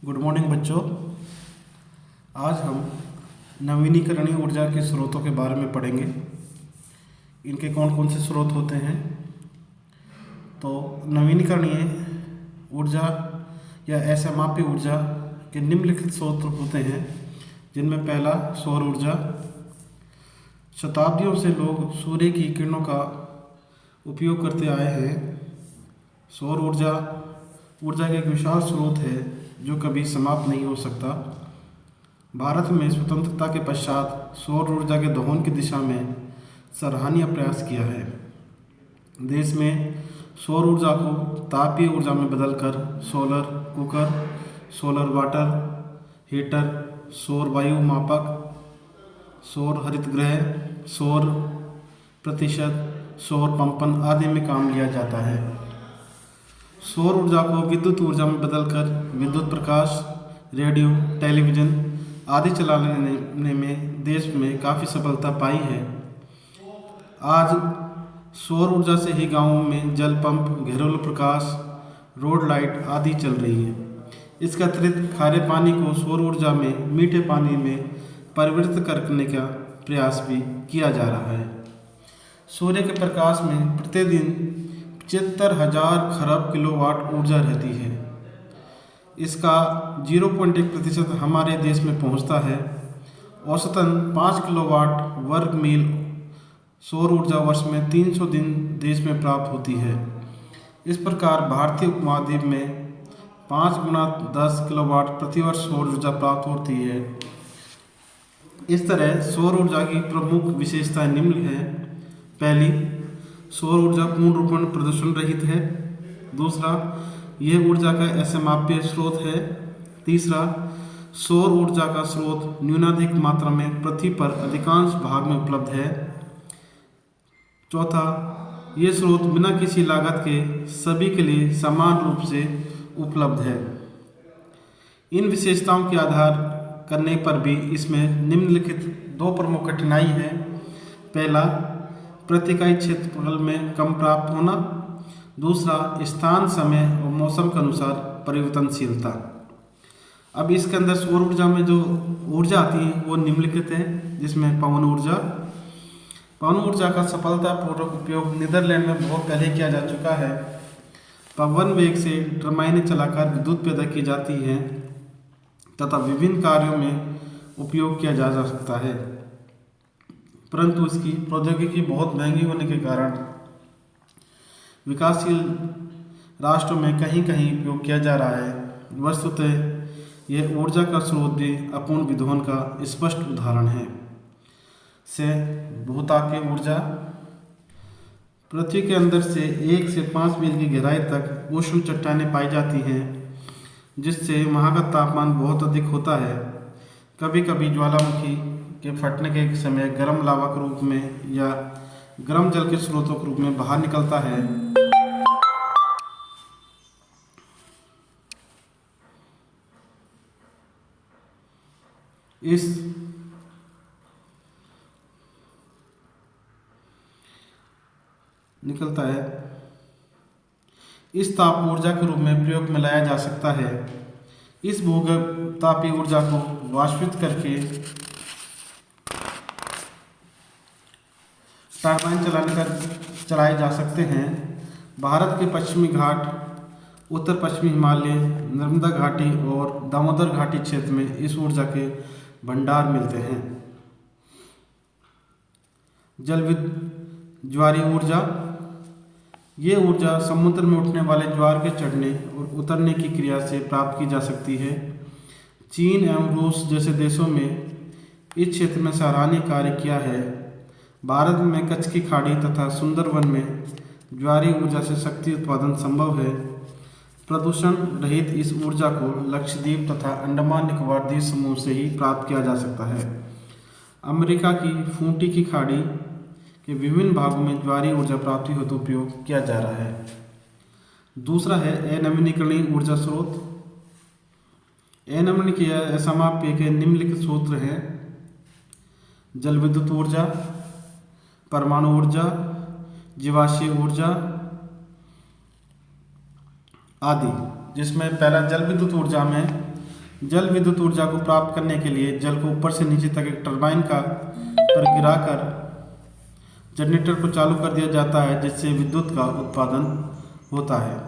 Good morning बच्चों। आज हम नवीनीकरणीय ऊर्जा के स्रोतों के बारे में पढ़ेंगे। इनके कौन कौन से स्रोत होते हैं। तो नवीनीकरणीय ऊर्जा या असमाप्य ऊर्जा के निम्नलिखित स्रोत होते हैं, जिनमें पहला सौर ऊर्जा। शताब्दियों से लोग सूर्य की किरणों का उपयोग करते आए हैं। सौर ऊर्जा का एक विशाल स्रोत है जो कभी समाप्त नहीं हो सकता। भारत में स्वतंत्रता के पश्चात सौर ऊर्जा के दोहन की दिशा में सराहनीय प्रयास किया है। देश में सौर ऊर्जा को तापीय ऊर्जा में बदलकर solar cooker, solar water heater, सौर वायु मापक, सौर हरितगृह, सौर प्रतिशत, सौर पंपन आदि में काम लिया जाता है। सौर ऊर्जा को विद्युत ऊर्जा में बदलकर विद्युत प्रकाश, रेडियो, टेलीविज़न आदि चलाने में देश में काफ़ी सफलता पाई है। आज सौर ऊर्जा से ही गांवों में जल पंप, घरेलू प्रकाश, रोड लाइट आदि चल रही है। इसके अतिरिक्त खारे पानी को सौर ऊर्जा में मीठे पानी में परिवर्तित करने का प्रयास भी किया जा रहा है। सूर्य के प्रकाश में प्रतिदिन 75,000 खरब किलोवाट ऊर्जा रहती है। इसका 0.1% हमारे देश में पहुंचता है। औसतन 5 किलोवाट वर्ग मील सौर ऊर्जा वर्ष में 300 दिन देश में प्राप्त होती है। इस प्रकार भारतीय उपमहाद्वीप में 5 गुना 10 किलोवाट प्रति वर्ष सौर ऊर्जा प्राप्त होती है। इस तरह सौर ऊर्जा की प्रमुख विशेषताएं निम्न हैं। पहली, सौर ऊर्जा पूर्ण रूप में प्रदूषण रहित है। दूसरा, यह ऊर्जा का असमाप्य स्रोत है। तीसरा, सौर ऊर्जा का स्रोत न्यूनाधिक मात्रा में पृथ्वी पर अधिकांश भाग में उपलब्ध है। चौथा, ये स्रोत बिना किसी लागत के सभी के लिए समान रूप से उपलब्ध है। इन विशेषताओं के आधार करने पर भी इसमें निम्नलिखित दो प्रमुख कठिनाई हैं। पहला, प्रति इकाई क्षेत्रफल में कम प्राप्त होना। दूसरा, स्थान, समय और मौसम के अनुसार परिवर्तनशीलता। अब इसके अंदर सौर ऊर्जा में जो ऊर्जा आती है वो निम्नलिखित है, जिसमें पवन ऊर्जा का सफलतापूर्वक उपयोग नीदरलैंड में बहुत पहले किया जा चुका है। पवन वेग से टरबाइनें चलाकर विद्युत पैदा की जाती है तथा विभिन्न कार्यों में उपयोग किया जा सकता है, परंतु इसकी प्रौद्योगिकी बहुत महंगी होने के कारण विकासशील राष्ट्रों में कहीं कहीं उपयोग किया जा रहा है। वस्तुतः यह ऊर्जा का स्रोत भी अपूर्ण विध्वंस का स्पष्ट उदाहरण है। से भूतापीय ऊर्जा। पृथ्वी के अंदर से 1 से 5 मील की गहराई तक उष्ण चट्टानें पाई जाती हैं, जिससे वहाँ का तापमान बहुत अधिक होता है। कभी कभी ज्वालामुखी के फटने के समय गर्म लावा के रूप में या गर्म जल के स्रोतों के रूप में बाहर निकलता है। इस ताप ऊर्जा के रूप में प्रयोग में लाया जा सकता है। इस भूगर्भ तापीय ऊर्जा को वाष्पित करके टरबाइन चलाए जा सकते हैं। भारत के पश्चिमी घाट, उत्तर पश्चिमी हिमालय, नर्मदा घाटी और दामोदर घाटी क्षेत्र में इस ऊर्जा के भंडार मिलते हैं। जलविद्युत ज्वारीय ऊर्जा। ये ऊर्जा समुद्र में उठने वाले ज्वार के चढ़ने और उतरने की क्रिया से प्राप्त की जा सकती है। चीन एवं रूस जैसे देशों में इस क्षेत्र में सराहनीय कार्य किया है। भारत में कच्छ की खाड़ी तथा सुंदरवन में ज्वारीय ऊर्जा से शक्ति उत्पादन संभव है। प्रदूषण रहित इस ऊर्जा को लक्षद्वीप तथा अंडमान निकोबार द्वीप समूह से ही प्राप्त किया जा सकता है। अमेरिका की फूंटी की खाड़ी के विभिन्न भागों में ज्वारीय ऊर्जा प्राप्ति हेतु उपयोग किया जा रहा है। दूसरा है अनवीनीकरणीय ऊर्जा स्रोत। अनवीनीय असमाप्य के निम्नलिखित स्रोत हैं: जल विद्युत ऊर्जा, परमाणु ऊर्जा, जीवाश्म ऊर्जा आदि। जिसमें पहला जल विद्युत ऊर्जा में जल विद्युत ऊर्जा को प्राप्त करने के लिए जल को ऊपर से नीचे तक एक टरबाइन का पर गिराकर जनरेटर को चालू कर दिया जाता है, जिससे विद्युत का उत्पादन होता है।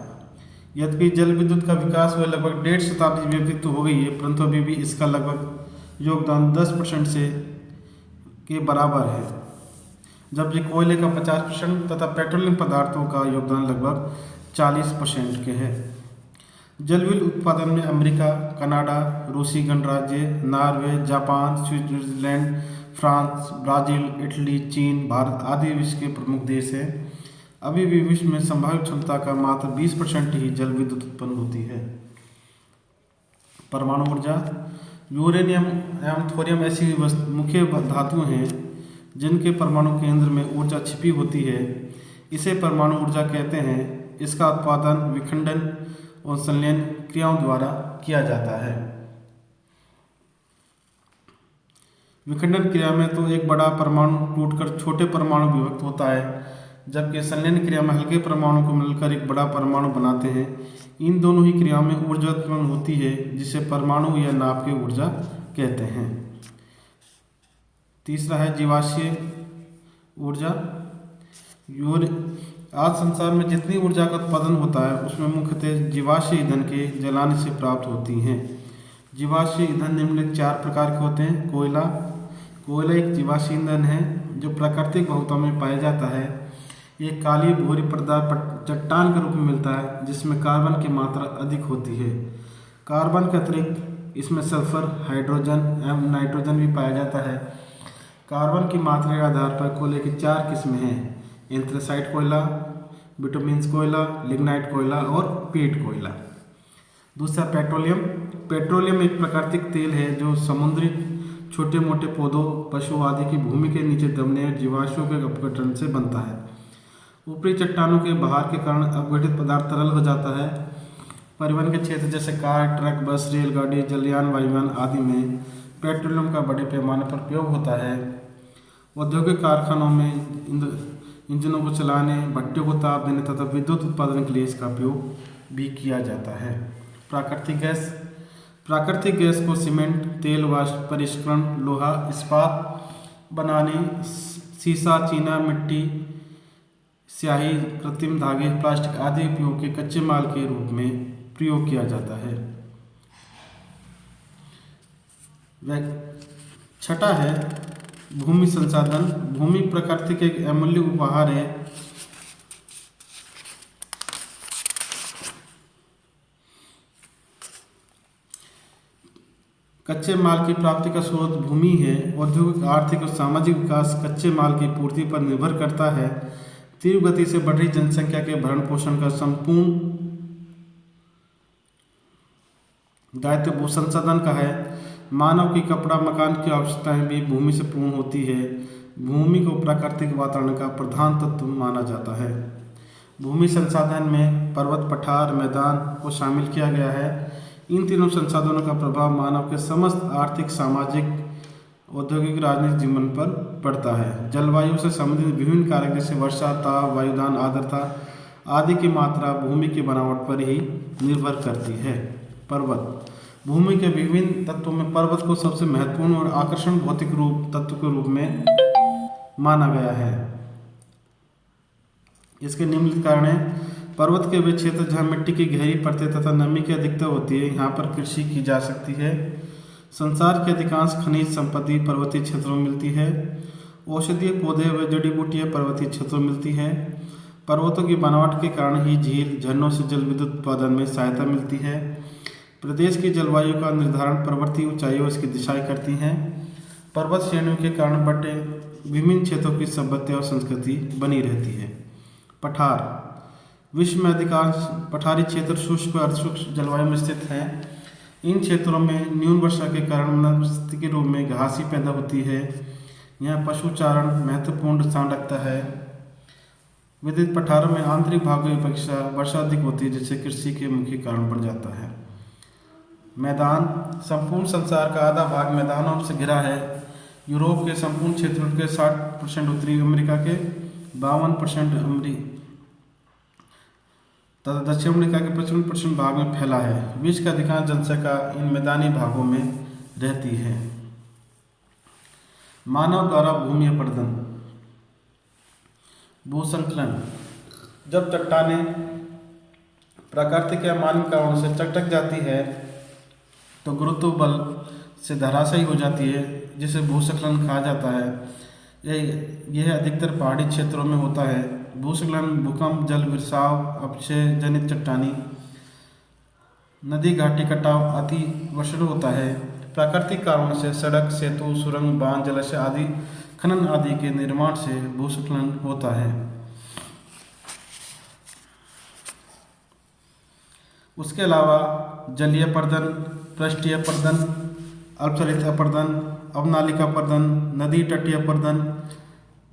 यद्यपि जल विद्युत का विकास हुए लगभग 1.5 शताब्दी व्यतीत हो गई है, परंतु अभी भी इसका लगभग योगदान 10% से के बराबर है, जबकि कोयले का 50% तथा पेट्रोलियम पदार्थों का योगदान लगभग 40% के है। जल विद्युत उत्पादन में अमेरिका, कनाडा, रूसी गणराज्य, Norway, Japan, Switzerland, France, Brazil, Italy, चीन, भारत आदि विश्व के प्रमुख देश हैं। अभी भी विश्व में संभावित क्षमता का मात्र 20% ही जल विद्युत उत्पन्न होती है। परमाणु ऊर्जा। यूरेनियम एवं थोरियम ऐसी मुख्य धातुएं हैं जिनके परमाणु केंद्र में ऊर्जा छिपी होती है। इसे परमाणु ऊर्जा कहते हैं। इसका उत्पादन विखंडन और संलयन क्रियाओं द्वारा किया जाता है। विखंडन क्रिया में तो एक बड़ा परमाणु टूटकर छोटे परमाणु विभक्त होता है, जबकि संलयन क्रिया में हल्के परमाणु को मिलकर एक बड़ा परमाणु बनाते हैं। इन दोनों ही क्रियाओं में ऊर्जा उत्पन्न होती है, जिसे परमाणु या नाभिक की ऊर्जा कहते हैं। तीसरा है जीवाश्म ऊर्जा। आज संसार में जितनी ऊर्जा का उत्पादन होता है उसमें मुख्यतः जीवाश्म ईंधन के जलाने से प्राप्त होती हैं। जीवाश्म ईंधन निम्नलिखित 4 प्रकार के होते हैं। कोयला एक जीवाश्म ईंधन है जो प्राकृतिक बहुतायत में पाया जाता है। ये काली भूरी पदार्थ चट्टान के रूप में मिलता है, जिसमें कार्बन की मात्रा अधिक होती है। कार्बन के अतिरिक्त इसमें सल्फर, हाइड्रोजन एवं नाइट्रोजन भी पाया जाता है। कार्बन की मात्रा के आधार पर कोयले की 4 किस्में हैं: एंथ्रेसाइट कोयला, बिटुमिनस कोयला, लिग्नाइट कोयला और पीट कोयला। दूसरा पेट्रोलियम एक प्राकृतिक तेल है जो समुद्री छोटे मोटे पौधों, पशु आदि की भूमि के नीचे दबने जीवाश्मों के अपघटन से बनता है। ऊपरी चट्टानों के बहाव के कारण अपघटित पदार्थ तरल हो जाता है। परिवहन के क्षेत्र जैसे कार, ट्रक, बस, रेलगाड़ी, जलयान, वायुयान आदि में पेट्रोलियम का बड़े पैमाने पर प्रयोग होता है। औद्योगिक कारखानों में इंजनों को चलाने, भट्टियों को ताप देने तथा विद्युत उत्पादन के लिए इसका उपयोग भी किया जाता है। प्राकृतिक गैस को सीमेंट, तेल वाष्प परिष्करण, लोहा इस्पात बनाने, सीसा, चीना मिट्टी, स्याही, कृत्रिम धागे, प्लास्टिक आदि उपयोग के कच्चे माल के रूप में प्रयोग किया जाता है। छठा है भूमि संसाधन। भूमि प्रकृति के एक अमूल्य उपहार है। कच्चे माल की प्राप्ति का स्रोत भूमि है। औद्योगिक, आर्थिक और सामाजिक विकास कच्चे माल की पूर्ति पर निर्भर करता है। तीव्र गति से बढ़ रही जनसंख्या के भरण पोषण का संपूर्ण दायित्व भू संसाधन का है। मानव की कपड़ा, मकान की आवश्यकताएं भी भूमि से पूर्ण होती है। भूमि को प्राकृतिक वातावरण का प्रधान तत्व माना जाता है। भूमि संसाधन में पर्वत, पठार, मैदान को शामिल किया गया है। इन तीनों संसाधनों का प्रभाव मानव के समस्त आर्थिक, सामाजिक, औद्योगिक, राजनीतिक जीवन पर पड़ता है। जलवायु से संबंधित विभिन्न कारक जैसे वर्षा, ताप, वायुदान, आर्द्रता आदि की मात्रा भूमि की बनावट पर ही निर्भर करती है। पर्वत। भूमि के विभिन्न तत्वों में पर्वत को सबसे महत्वपूर्ण और आकर्षण भौतिक तत्व के रूप में माना गया है। इसके निम्नलिखित कारण हैं। पर्वत के वे क्षेत्र जहाँ मिट्टी की गहरी परतें तथा नमी की अधिकता होती है, यहाँ पर कृषि की जा सकती है। संसार की अधिकांश खनिज संपत्ति पर्वतीय क्षेत्रों में मिलती है। औषधीय पौधे व जड़ी बूटियाँ पर्वतीय क्षेत्रों में मिलती है। पर्वतों की बनावट के कारण ही झील, झरनों से जल विद्युत उत्पादन में सहायता मिलती है। प्रदेश की जलवायु का निर्धारण पर्वतीय ऊंचाइयों इसकी दिशाएं करती हैं। पर्वत श्रेणियों के कारण बटे विभिन्न क्षेत्रों की सभ्यता और संस्कृति बनी रहती है। पठार। विश्व में अधिकांश पठारी क्षेत्र शुष्क और अर्धशुष्क जलवायु में स्थित हैं। इन क्षेत्रों में न्यून वर्षा के कारण वनस्पति के रूप में घास ही पैदा होती है। यहाँ पशुचारण महत्वपूर्ण स्थान रखता है। विविध पठारों में आंतरिक भागों की अपेक्षा वर्षा अधिक होती है, जिससे कृषि के मुख्य कारण बन जाता है। मैदान। संपूर्ण संसार का आधा भाग मैदानों से घिरा है। यूरोप के संपूर्ण क्षेत्र के 60%, उत्तरी अमेरिका के 52%, तथा दक्षिण अमेरिका के पश्चिम भाग में फैला है। विश्व का अधिकांश जनसंख्या इन मैदानी भागों में रहती है। मानव द्वारा भूमि अपरदन। भूसंकलन। जब चट्टानें प्राकृतिक या मानव कारणों से चटक जाती है तो गुरुत्व बल से धराशायी हो जाती है, जिसे भूस्खलन कहा जाता है। यह अधिकतर पहाड़ी क्षेत्रों में होता है। भूस्खलन भूकंप, जल रिसाव, अपक्षय जनित चट्टानी, नदी घाटी कटाव आदि वर्षण होता है। प्राकृतिक कारणों से सड़क, सेतु, सुरंग, बांध, जलाशय आदि खनन आदि के निर्माण से भूस्खलन होता है। उसके अलावा जलीय अपरदन, पृष्ठीय अपरदन, अल्पसलित अपरदन, अवनालिका अपरदन, नदी तटीय अपरदन,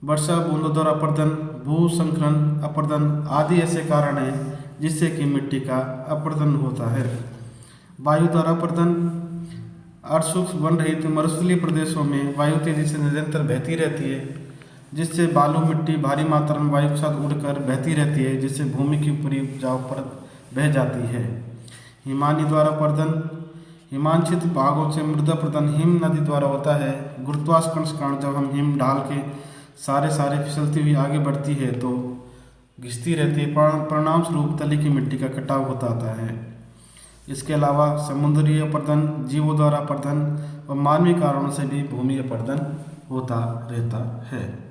वर्षा बूंदों द्वारा अपरदन, भूसंकलन अपरदन आदि ऐसे कारण हैं जिससे कि मिट्टी का अपरदन होता है। वायु द्वारा अपरदन। अर्धशुष्क वन रहित मरुस्थलीय प्रदेशों में वायु तेजी से निरंतर बहती रहती है, जिससे बालू मिट्टी भारी मात्रा में वायु के साथ उड़कर बहती रहती है, जिससे भूमि की ऊपरी उपजाऊ परत बह जाती है। हिमानी द्वारा अपरदन। हिमांचित भागों से मृदा अपरदन हिम नदी द्वारा होता है। गुरुत्वाकर्षण के कारण जब हम हिम ढाल के सारे फिसलती हुई आगे बढ़ती है तो घिसती रहती है, परिणाम स्वरूप तली की मिट्टी का कटाव होता आता है। इसके अलावा समुद्री अपरदन, जीवों द्वारा अपरदन और मानवीय कारणों से भी भूमि अपरदन होता रहता है।